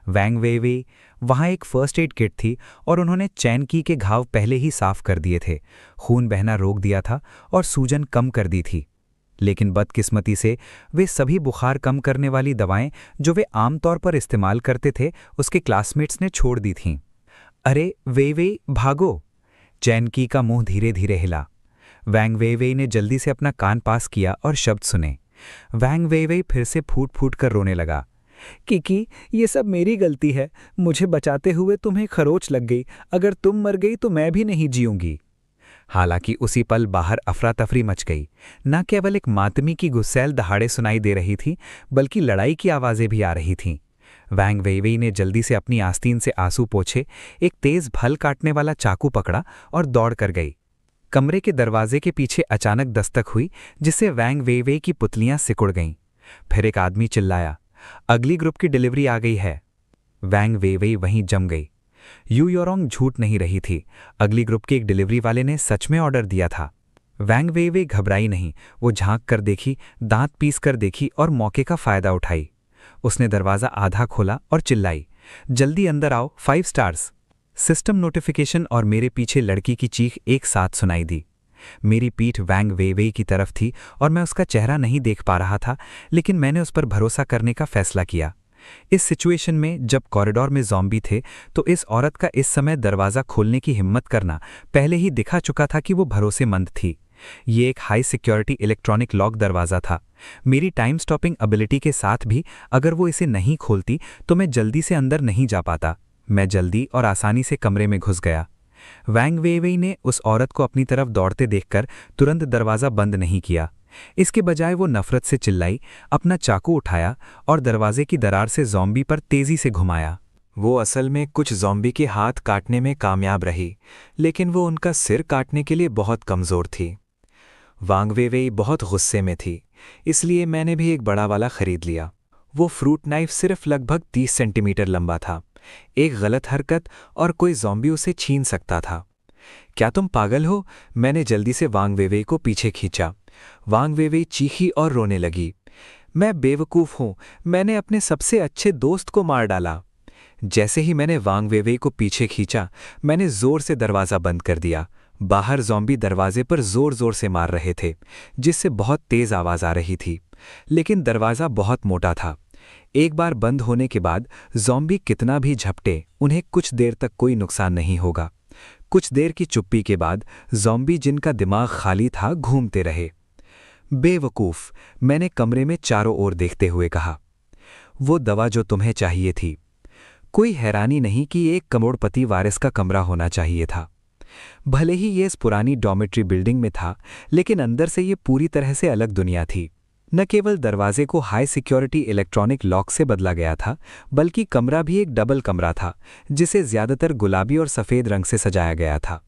वैंग वेइवेई वहाँ एक फर्स्ट एड किट थी और उन्होंने चैन की के घाव पहले ही साफ कर दिए थे, खून बहना रोक दिया था और सूजन कम कर दी थी। लेकिन बदकिस्मती से वे सभी बुखार कम करने वाली दवाएं जो वे आमतौर पर इस्तेमाल करते थे उसके क्लासमेट्स ने छोड़ दी थीं। अरे वेइवेई भागो! चैन की का मुंह धीरे धीरे हिला। वैंग वेइवेई ने जल्दी से अपना कान पास किया और शब्द सुने। वैंग वेइवेई फिर से फूट फूट कर रोने लगा। किकी, ये सब मेरी गलती है। मुझे बचाते हुए तुम्हें खरोच लग गई। अगर तुम मर गई तो मैं भी नहीं जीऊंगी। हालांकि उसी पल बाहर अफरा तफरी मच गई। न केवल एक मातमी की गुस्सैल दहाड़े सुनाई दे रही थी, बल्कि लड़ाई की आवाज़ें भी आ रही थीं। वैंग वेइवेई ने जल्दी से अपनी आस्तीन से आंसू पोंछे, एक तेज फल काटने वाला चाकू पकड़ा और दौड़ कर गई। कमरे के दरवाजे के पीछे अचानक दस्तक हुई, जिससे वैंग वेइवेई की पुतलियां सिकुड़ गईं। फिर एक आदमी चिल्लाया, अगली ग्रुप की डिलीवरी आ गई है। वैंग वेइवेई वहीं जम गई। यू योरोंग झूठ नहीं रही थी। अगली ग्रुप के एक डिलीवरी वाले ने सच में ऑर्डर दिया था। वैंग वेइवेई घबराई नहीं। वो झांक कर देखी, दांत पीस कर देखी और मौके का फायदा उठाई। उसने दरवाज़ा आधा खोला और चिल्लाई, जल्दी अंदर आओ, 5 स्टार्स। सिस्टम नोटिफिकेशन और मेरे पीछे लड़की की चीख एक साथ सुनाई दी। मेरी पीठ वैंग वेइवेई की तरफ थी और मैं उसका चेहरा नहीं देख पा रहा था, लेकिन मैंने उस पर भरोसा करने का फैसला किया। इस सिचुएशन में जब कॉरिडोर में ज़ॉम्बी थे तो इस औरत का इस समय दरवाज़ा खोलने की हिम्मत करना पहले ही दिखा चुका था कि वो भरोसेमंद थी। ये एक हाई सिक्योरिटी इलेक्ट्रॉनिक लॉक दरवाज़ा था। मेरी टाइम स्टॉपिंग एबिलिटी के साथ भी अगर वो इसे नहीं खोलती तो मैं जल्दी से अंदर नहीं जा पाता। मैं जल्दी और आसानी से कमरे में घुस गया। वैंग वेइवेई ने उस औरत को अपनी तरफ दौड़ते देखकर तुरंत दरवाज़ा बंद नहीं किया। इसके बजाय वो नफरत से चिल्लाई, अपना चाकू उठाया और दरवाजे की दरार से ज़ॉम्बी पर तेज़ी से घुमाया। वो असल में कुछ ज़ॉम्बी के हाथ काटने में कामयाब रही, लेकिन वो उनका सिर काटने के लिए बहुत कमज़ोर थी। वैंग वेइवेई बहुत गुस्से में थी, इसलिए मैंने भी एक बड़ा वाला खरीद लिया। वो फ्रूट नाइफ सिर्फ लगभग 30 सेंटीमीटर लंबा था। एक गलत हरकत और कोई ज़ॉम्बी उसे छीन सकता था। क्या तुम पागल हो? मैंने जल्दी से वैंग वेइवेई को पीछे खींचा। वैंग वेइवेई चीखी और रोने लगी। मैं बेवकूफ़ हूँ, मैंने अपने सबसे अच्छे दोस्त को मार डाला। जैसे ही मैंने वैंग वेइवेई को पीछे खींचा, मैंने ज़ोर से दरवाज़ा बंद कर दिया। बाहर ज़ॉम्बी दरवाजे पर ज़ोर ज़ोर से मार रहे थे, जिससे बहुत तेज़ आवाज़ आ रही थी। लेकिन दरवाज़ा बहुत मोटा था। एक बार बंद होने के बाद ज़ॉम्बी कितना भी झपटे, उन्हें कुछ देर तक कोई नुकसान नहीं होगा। कुछ देर की चुप्पी के बाद ज़ॉम्बी जिनका दिमाग खाली था घूमते रहे। बेवकूफ़, मैंने कमरे में चारों ओर देखते हुए कहा। वो दवा जो तुम्हें चाहिए थी। कोई हैरानी नहीं कि एक करोड़पति वारिस का कमरा होना चाहिए था। भले ही ये इस पुरानी डॉर्मेट्री बिल्डिंग में था, लेकिन अंदर से ये पूरी तरह से अलग दुनिया थी। न केवल दरवाजे को हाई सिक्योरिटी इलेक्ट्रॉनिक लॉक से बदला गया था, बल्कि कमरा भी एक डबल कमरा था, जिसे ज़्यादातर गुलाबी और सफ़ेद रंग से सजाया गया था।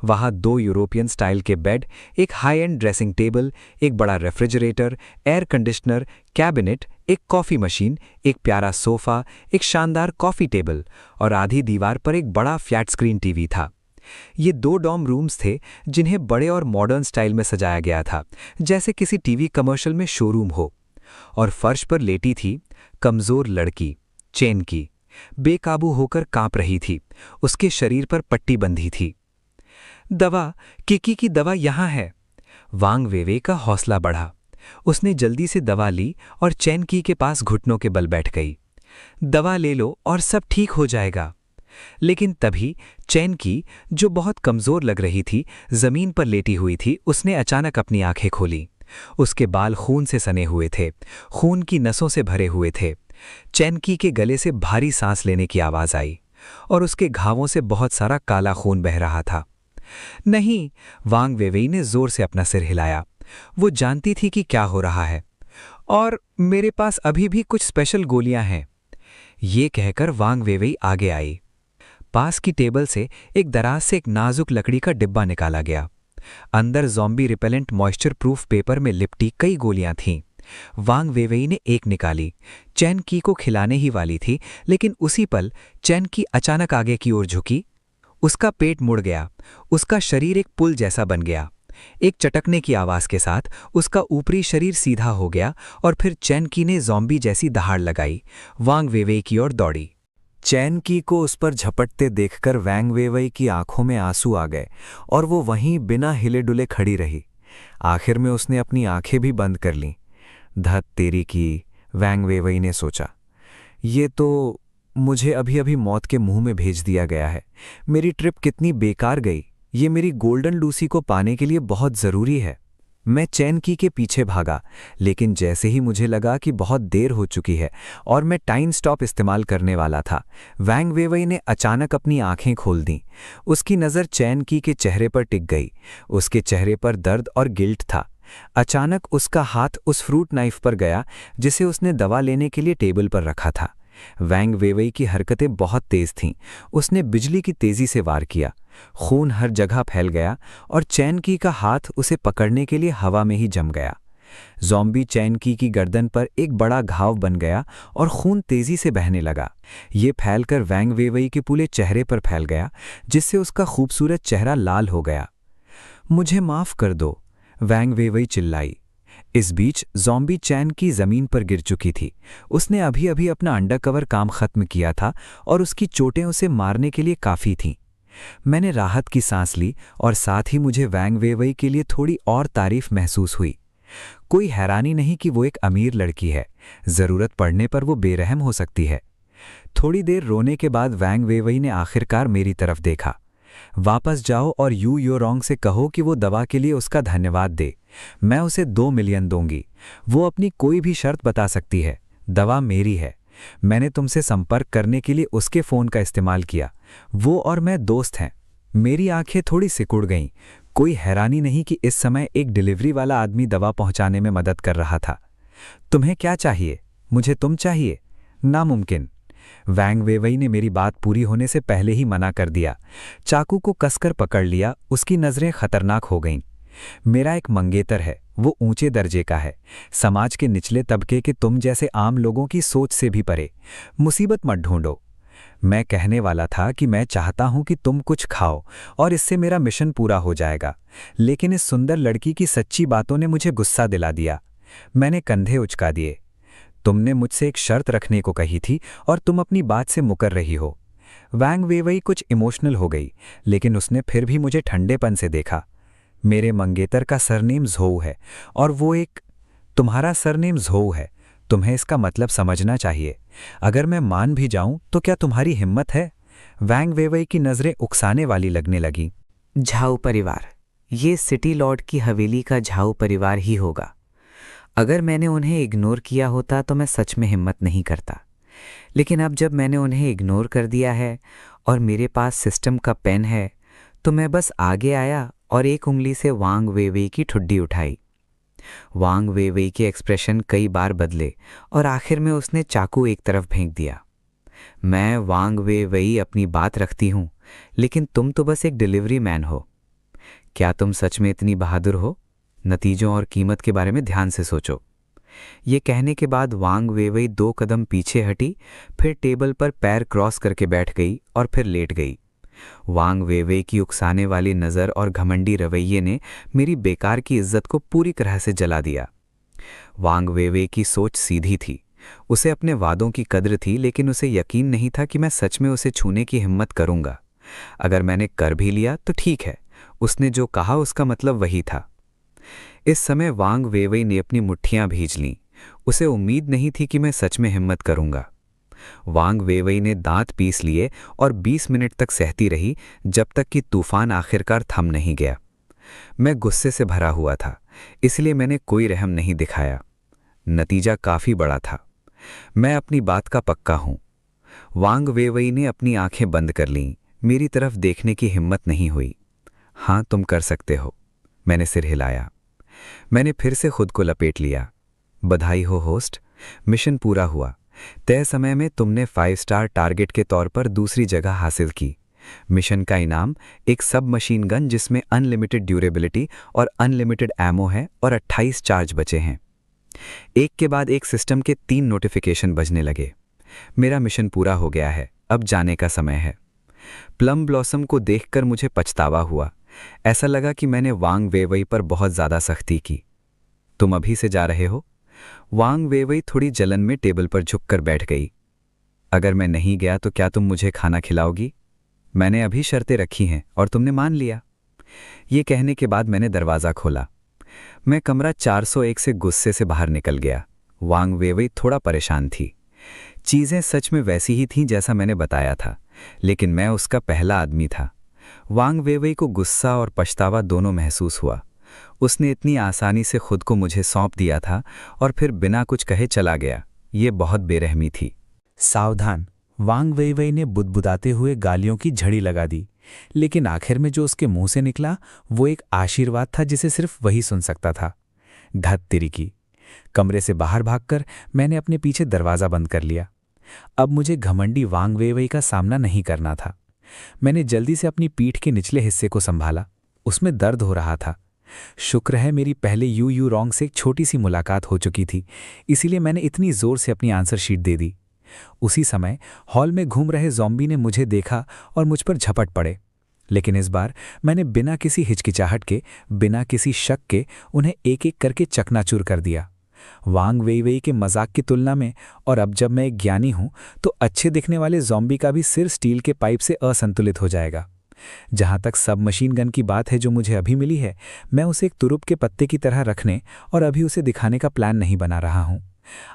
वहाँ 2 यूरोपियन स्टाइल के बेड, एक हाई एंड ड्रेसिंग टेबल, एक बड़ा रेफ्रिजरेटर, एयर कंडीशनर, कैबिनेट, एक कॉफ़ी मशीन, एक प्यारा सोफ़ा, एक शानदार कॉफ़ी टेबल और आधी दीवार पर एक बड़ा फ्लैट स्क्रीन टीवी था। ये 2 डॉर्म रूम्स थे जिन्हें बड़े और मॉडर्न स्टाइल में सजाया गया था, जैसे किसी टीवी कमर्शियल में शोरूम हो। और फर्श पर लेटी थी कमज़ोर लड़की, चैन की, बेकाबू होकर कांप रही थी। उसके शरीर पर पट्टी बंधी थी। दवा, किकी की दवा यहाँ है। वैंग वेइवेई का हौसला बढ़ा। उसने जल्दी से दवा ली और चैन की के पास घुटनों के बल बैठ गई। दवा ले लो और सब ठीक हो जाएगा। लेकिन तभी चैन की, जो बहुत कमज़ोर लग रही थी, ज़मीन पर लेटी हुई थी, उसने अचानक अपनी आंखें खोली। उसके बाल खून से सने हुए थे, खून की नसों से भरे हुए थे। चैन की के गले से भारी सांस लेने की आवाज़ आई और उसके घावों से बहुत सारा काला खून बह रहा था। नहीं, वैंग वेइवेई ने जोर से अपना सिर हिलाया। वो जानती थी कि क्या हो रहा है। और मेरे पास अभी भी कुछ स्पेशल गोलियां हैं। ये कहकर वैंग वेइवेई आगे आई। पास की टेबल से एक दराज से एक नाजुक लकड़ी का डिब्बा निकाला गया। अंदर zombie repellent moisture proof paper में लिपटी कई गोलियां थीं। वैंग वेइवेई ने एक निकाली। चैन की को खिलाने ही वाली थी, लेकिन उसी पल चैन की अचानक आगे की ओर झुकी। उसका पेट मुड़ गया, उसका शरीर एक पुल जैसा बन गया। एक चटकने की आवाज के साथ उसका ऊपरी शरीर सीधा हो गया और फिर चैन की ने ज़ॉम्बी जैसी दहाड़ लगाई, वांग वेइवेई की ओर दौड़ी। चैन की को उस पर झपटते देखकर वांग वेइवेई की आंखों में आंसू आ गए और वो वहीं बिना हिले डुले खड़ी रही। आखिर में उसने अपनी आंखें भी बंद कर लीं। धत तेरी की, वांग वेइवेई ने सोचा। ये तो मुझे अभी अभी मौत के मुंह में भेज दिया गया है। मेरी ट्रिप कितनी बेकार गई। ये मेरी गोल्डन लूसी को पाने के लिए बहुत ज़रूरी है। मैं चैन की के पीछे भागा, लेकिन जैसे ही मुझे लगा कि बहुत देर हो चुकी है और मैं टाइम स्टॉप इस्तेमाल करने वाला था, वांग वेइवेई ने अचानक अपनी आंखें खोल दीं। उसकी नज़र चैन की के चेहरे पर टिक गई। उसके चेहरे पर दर्द और गिल्ट था। अचानक उसका हाथ उस फ्रूट नाइफ पर गया जिसे उसने दवा लेने के लिए टेबल पर रखा था। वांग वेइवेई की हरकतें बहुत तेज थीं। उसने बिजली की तेजी से वार किया। खून हर जगह फैल गया और चैन की का हाथ उसे पकड़ने के लिए हवा में ही जम गया। ज़ॉम्बी चैन की गर्दन पर एक बड़ा घाव बन गया और खून तेजी से बहने लगा। ये फैलकर वांग वेइवेई के पूरे चेहरे पर फैल गया, जिससे उसका खूबसूरत चेहरा लाल हो गया। मुझे माफ कर दो, वांग वेइवेई चिल्लाई। इस बीच ज़ॉम्बी चैन की जमीन पर गिर चुकी थी। उसने अभी अभी अपना अंडरकवर काम खत्म किया था और उसकी चोटें उसे मारने के लिए काफ़ी थीं। मैंने राहत की सांस ली और साथ ही मुझे वांग वेइवेई के लिए थोड़ी और तारीफ महसूस हुई। कोई हैरानी नहीं कि वो एक अमीर लड़की है। ज़रूरत पड़ने पर वो बेरहम हो सकती है। थोड़ी देर रोने के बाद वांग वेइवेई ने आखिरकार मेरी तरफ देखा। वापस जाओ और यू योरोंग से कहो कि वो दवा के लिए उसका धन्यवाद दे। मैं उसे 2 मिलियन दूंगी। वो अपनी कोई भी शर्त बता सकती है। दवा मेरी है। मैंने तुमसे संपर्क करने के लिए उसके फ़ोन का इस्तेमाल किया। वो और मैं दोस्त हैं। मेरी आंखें थोड़ी सिकुड़ गईं। कोई हैरानी नहीं कि इस समय एक डिलीवरी वाला आदमी दवा पहुंचाने में मदद कर रहा था। तुम्हें क्या चाहिए? मुझे तुम चाहिए? नामुमकिन। वांग वेइवेई ने मेरी बात पूरी होने से पहले ही मना कर दिया। चाकू को कसकर पकड़ लिया। उसकी नज़रें खतरनाक हो गईं। मेरा एक मंगेतर है। वो ऊंचे दर्जे का है, समाज के निचले तबके के तुम जैसे आम लोगों की सोच से भी परे। मुसीबत मत ढूंढो। मैं कहने वाला था कि मैं चाहता हूं कि तुम कुछ खाओ और इससे मेरा मिशन पूरा हो जाएगा, लेकिन इस सुंदर लड़की की सच्ची बातों ने मुझे गुस्सा दिला दिया। मैंने कंधे उचका दिए। तुमने मुझसे एक शर्त रखने को कही थी और तुम अपनी बात से मुकर रही हो। वांग वेइवेई कुछ इमोशनल हो गई, लेकिन उसने फिर भी मुझे ठंडेपन से देखा। मेरे मंगेतर का सरनेम ज़ोऊ है और वो एक तुम्हारा सरनेम ज़ोऊ है। तुम्हें इसका मतलब समझना चाहिए। अगर मैं मान भी जाऊं तो क्या तुम्हारी हिम्मत है? वांग वेइवेई की नज़रें उकसाने वाली लगने लगीं। झाऊ परिवार, ये सिटी लॉर्ड की हवेली का झाऊ परिवार ही होगा। अगर मैंने उन्हें इग्नोर किया होता तो मैं सच में हिम्मत नहीं करता, लेकिन अब जब मैंने उन्हें इग्नोर कर दिया है और मेरे पास सिस्टम का पेन है, तो मैं बस आगे आया और एक उंगली से वांग वेइवेई की ठुड्डी उठाई। वांग वेइवेई के एक्सप्रेशन कई बार बदले और आखिर में उसने चाकू एक तरफ फेंक दिया। मैं वांग वेइवेई अपनी बात रखती हूँ, लेकिन तुम तो बस एक डिलीवरी मैन हो। क्या तुम सच में इतनी बहादुर हो? नतीजों और कीमत के बारे में ध्यान से सोचो। ये कहने के बाद वांग वेइवेई 2 कदम पीछे हटी, फिर टेबल पर पैर क्रॉस करके बैठ गई और फिर लेट गई। वांग वेइवेई की उकसाने वाली नज़र और घमंडी रवैये ने मेरी बेकार की इज्जत को पूरी तरह से जला दिया। वांग वेइवेई की सोच सीधी थी। उसे अपने वादों की कद्र थी, लेकिन उसे यकीन नहीं था कि मैं सच में उसे छूने की हिम्मत करूंगा। अगर मैंने कर भी लिया तो ठीक है, उसने जो कहा उसका मतलब वही था। इस समय वांग वेइवेई ने अपनी मुट्ठियां भींच लीं। उसे उम्मीद नहीं थी कि मैं सच में हिम्मत करूंगा। वांग वेइवेई ने दांत पीस लिए और 20 मिनट तक सहती रही, जब तक कि तूफान आखिरकार थम नहीं गया। मैं गुस्से से भरा हुआ था, इसलिए मैंने कोई रहम नहीं दिखाया। नतीजा काफी बड़ा था। मैं अपनी बात का पक्का हूं। वांग वेइवेई ने अपनी आंखें बंद कर लीं। मेरी तरफ देखने की हिम्मत नहीं हुई। हाँ, तुम कर सकते हो। मैंने सिर हिलाया। मैंने फिर से खुद को लपेट लिया। बधाई हो होस्ट, मिशन पूरा हुआ। तय समय में तुमने 5 स्टार टारगेट के तौर पर दूसरी जगह हासिल की। मिशन का इनाम एक सब मशीन गन जिसमें अनलिमिटेड ड्यूरेबिलिटी और अनलिमिटेड एमो है और 28 चार्ज बचे हैं। एक के बाद एक सिस्टम के 3 नोटिफिकेशन बजने लगे। मेरा मिशन पूरा हो गया है, अब जाने का समय है। प्लम ब्लॉसम को देखकर मुझे पछतावा हुआ। ऐसा लगा कि मैंने वांग वेवई पर बहुत ज़्यादा सख्ती की। तुम अभी से जा रहे हो? वांग वेवई थोड़ी जलन में टेबल पर झुककर बैठ गई। अगर मैं नहीं गया तो क्या तुम मुझे खाना खिलाओगी? मैंने अभी शर्तें रखी हैं और तुमने मान लिया। ये कहने के बाद मैंने दरवाज़ा खोला। मैं कमरा 401 से गुस्से से बाहर निकल गया। वांग वेवई थोड़ा परेशान थी। चीज़ें सच में वैसी ही थीं जैसा मैंने बताया था, लेकिन मैं उसका पहला आदमी था। वांग वेवई को गुस्सा और पछतावा दोनों महसूस हुआ। उसने इतनी आसानी से खुद को मुझे सौंप दिया था और फिर बिना कुछ कहे चला गया। ये बहुत बेरहमी थी। सावधान, वांग वेइवेई ने बुदबुदाते हुए गालियों की झड़ी लगा दी, लेकिन आखिर में जो उसके मुंह से निकला वो एक आशीर्वाद था जिसे सिर्फ वही सुन सकता था। धत तेरी की। कमरे से बाहर भागकर मैंने अपने पीछे दरवाज़ा बंद कर लिया। अब मुझे घमंडी वांग वेइवेई का सामना नहीं करना था। मैंने जल्दी से अपनी पीठ के निचले हिस्से को संभाला। उसमें दर्द हो रहा था। शुक्र है मेरी पहले यू रोंग से एक छोटी सी मुलाकात हो चुकी थी, इसीलिए मैंने इतनी जोर से अपनी आंसर शीट दे दी। उसी समय हॉल में घूम रहे ज़ॉम्बी ने मुझे देखा और मुझ पर झपट पड़े, लेकिन इस बार मैंने बिना किसी हिचकिचाहट के, बिना किसी शक के उन्हें एक एक करके चकनाचूर कर दिया। वांग वेइवेई के मजाक की तुलना में और अब जब मैं एक ज्ञानी हूं तो अच्छे दिखने वाले ज़ॉम्बी का भी सिर स्टील के पाइप से असंतुलित हो जाएगा। जहां तक सब मशीन गन की बात है जो मुझे अभी मिली है, मैं उसे एक तुरुप के पत्ते की तरह रखने और अभी उसे दिखाने का प्लान नहीं बना रहा हूं।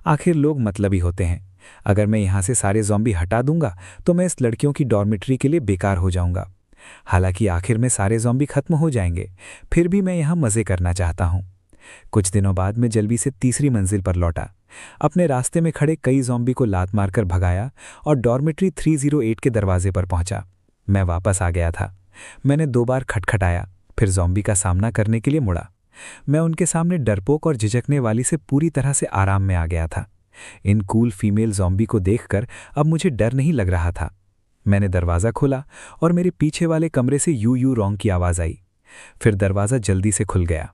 आखिर लोग मतलबी होते हैं। अगर मैं यहां से सारे ज़ॉम्बी हटा दूंगा तो मैं इस लड़कियों की डॉर्मिटरी के लिए बेकार हो जाऊंगा। हालांकि आखिर में सारे ज़ॉम्बी खत्म हो जाएंगे, फिर भी मैं यहां मज़े करना चाहता हूं। कुछ दिनों बाद मैं जल्दी से तीसरी मंजिल पर लौटा। अपने रास्ते में खड़े कई ज़ॉम्बी को लात मारकर भगाया और डॉर्मिटरी 308 के दरवाजे पर पहुंचा। मैं वापस आ गया था। मैंने 2 बार खटखटाया, फिर ज़ॉम्बी का सामना करने के लिए मुड़ा। मैं उनके सामने डरपोक और झिझकने वाली से पूरी तरह से आराम में आ गया था। इन कूल फीमेल ज़ॉम्बी को देखकर अब मुझे डर नहीं लग रहा था। मैंने दरवाज़ा खोला और मेरे पीछे वाले कमरे से यू रोंग की आवाज़ आई। फिर दरवाज़ा जल्दी से खुल गया।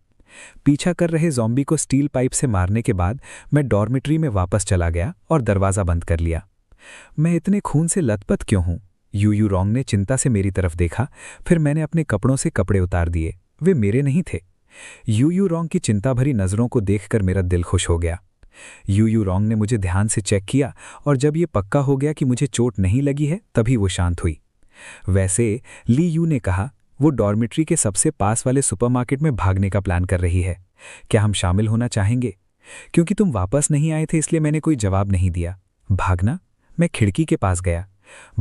पीछा कर रहे ज़ॉम्बी को स्टील पाइप से मारने के बाद मैं डॉर्मिटरी में वापस चला गया और दरवाज़ा बंद कर लिया। मैं इतने खून से लथपथ क्यों हूं? यू रोंग ने चिंता से मेरी तरफ देखा। फिर मैंने अपने कपड़ों से कपड़े उतार दिए। वे मेरे नहीं थे। यू रोंग की चिंता भरी नज़रों को देखकर मेरा दिल खुश हो गया। यू रोंग ने मुझे ध्यान से चेक किया और जब ये पक्का हो गया कि मुझे चोट नहीं लगी है तभी वो शांत हुई। वैसे ली यू ने कहा वो डॉर्मिटरी के सबसे पास वाले सुपरमार्केट में भागने का प्लान कर रही है। क्या हम शामिल होना चाहेंगे? क्योंकि तुम वापस नहीं आए थे इसलिए मैंने कोई जवाब नहीं दिया। भागना? मैं खिड़की के पास गया।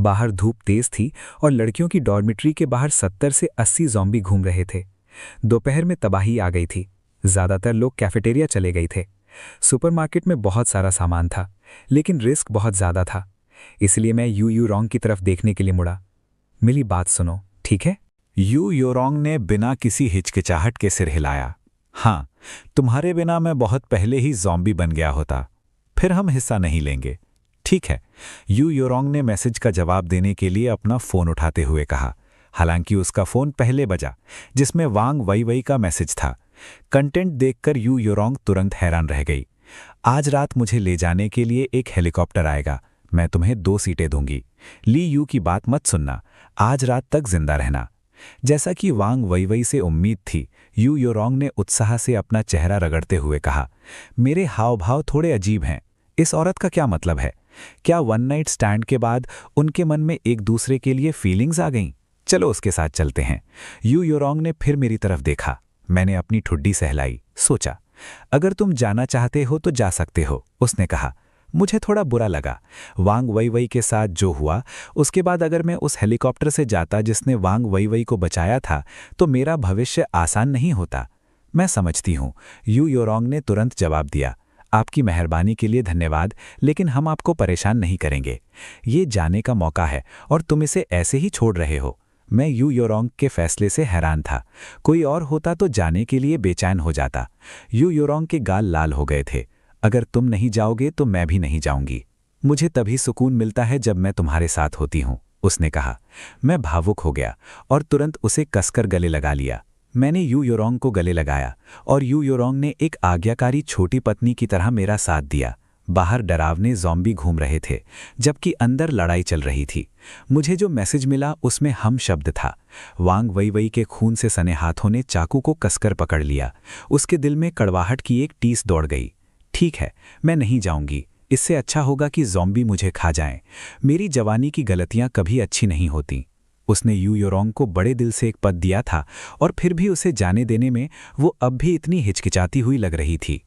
बाहर धूप तेज थी और लड़कियों की डॉर्मिटरी के बाहर 70 से 80 ज़ॉम्बी घूम रहे थे। दोपहर में तबाही आ गई थी। ज़्यादातर लोग कैफेटेरिया चले गए थे। सुपरमार्केट में बहुत सारा सामान था, लेकिन रिस्क बहुत ज़्यादा था। इसलिए मैं यू रोंग की तरफ देखने के लिए मुड़ा। मेरी बात सुनो, ठीक है? यू रोंग ने बिना किसी हिचकिचाहट के सिर हिलाया। हाँ, तुम्हारे बिना मैं बहुत पहले ही ज़ॉम्बी बन गया होता। फिर हम हिस्सा नहीं लेंगे, ठीक है? यू रोंग ने मैसेज का जवाब देने के लिए अपना फ़ोन उठाते हुए कहा। हालांकि उसका फ़ोन पहले बजा, जिसमें वांग वेइवेई का मैसेज था। कंटेंट देखकर यू रोंग तुरंत हैरान रह गई। आज रात मुझे ले जाने के लिए एक हेलीकॉप्टर आएगा। मैं तुम्हें 2 सीटें दूंगी। ली यू की बात मत सुनना। आज रात तक जिंदा रहना। जैसा कि वांग वेइवेई से उम्मीद थी, यू रोंग ने उत्साह से अपना चेहरा रगड़ते हुए कहा, मेरे हाव भाव थोड़े अजीब हैं। इस औरत का क्या मतलब है? क्या वन नाइट स्टैंड के बाद उनके मन में एक दूसरे के लिए फीलिंग्स आ गईं? चलो उसके साथ चलते हैं। यू रोंग ने फिर मेरी तरफ देखा। मैंने अपनी ठुड्डी सहलाई। सोचा, अगर तुम जाना चाहते हो तो जा सकते हो, उसने कहा। मुझे थोड़ा बुरा लगा। वांग वेइवेई के साथ जो हुआ उसके बाद अगर मैं उस हेलीकॉप्टर से जाता जिसने वांग वेइवेई को बचाया था तो मेरा भविष्य आसान नहीं होता। मैं समझती हूँ, यू रोंग ने तुरंत जवाब दिया। आपकी मेहरबानी के लिए धन्यवाद, लेकिन हम आपको परेशान नहीं करेंगे। ये जाने का मौका है और तुम इसे ऐसे ही छोड़ रहे हो। मैं यू रोंग के फैसले से हैरान था। कोई और होता तो जाने के लिए बेचैन हो जाता। यू रोंग के गाल लाल हो गए थे। अगर तुम नहीं जाओगे तो मैं भी नहीं जाऊंगी। मुझे तभी सुकून मिलता है जब मैं तुम्हारे साथ होती हूँ, उसने कहा। मैं भावुक हो गया और तुरंत उसे कसकर गले लगा लिया। मैंने यू रोंग को गले लगाया और यू रोंग ने एक आज्ञाकारी छोटी पत्नी की तरह मेरा साथ दिया। बाहर डरावने ज़ॉम्बी घूम रहे थे, जबकि अंदर लड़ाई चल रही थी। मुझे जो मैसेज मिला उसमें हम शब्द था। वांग वई के खून से सने हाथों ने चाकू को कसकर पकड़ लिया। उसके दिल में कड़वाहट की एक टीस दौड़ गई। ठीक है, मैं नहीं जाऊंगी। इससे अच्छा होगा कि ज़ॉम्बी मुझे खा जाएं। मेरी जवानी की गलतियां कभी अच्छी नहीं होती। उसने यू योरोंग को बड़े दिल से एक पद दिया था और फिर भी उसे जाने देने में वो अब भी इतनी हिचकिचाती हुई लग रही थी।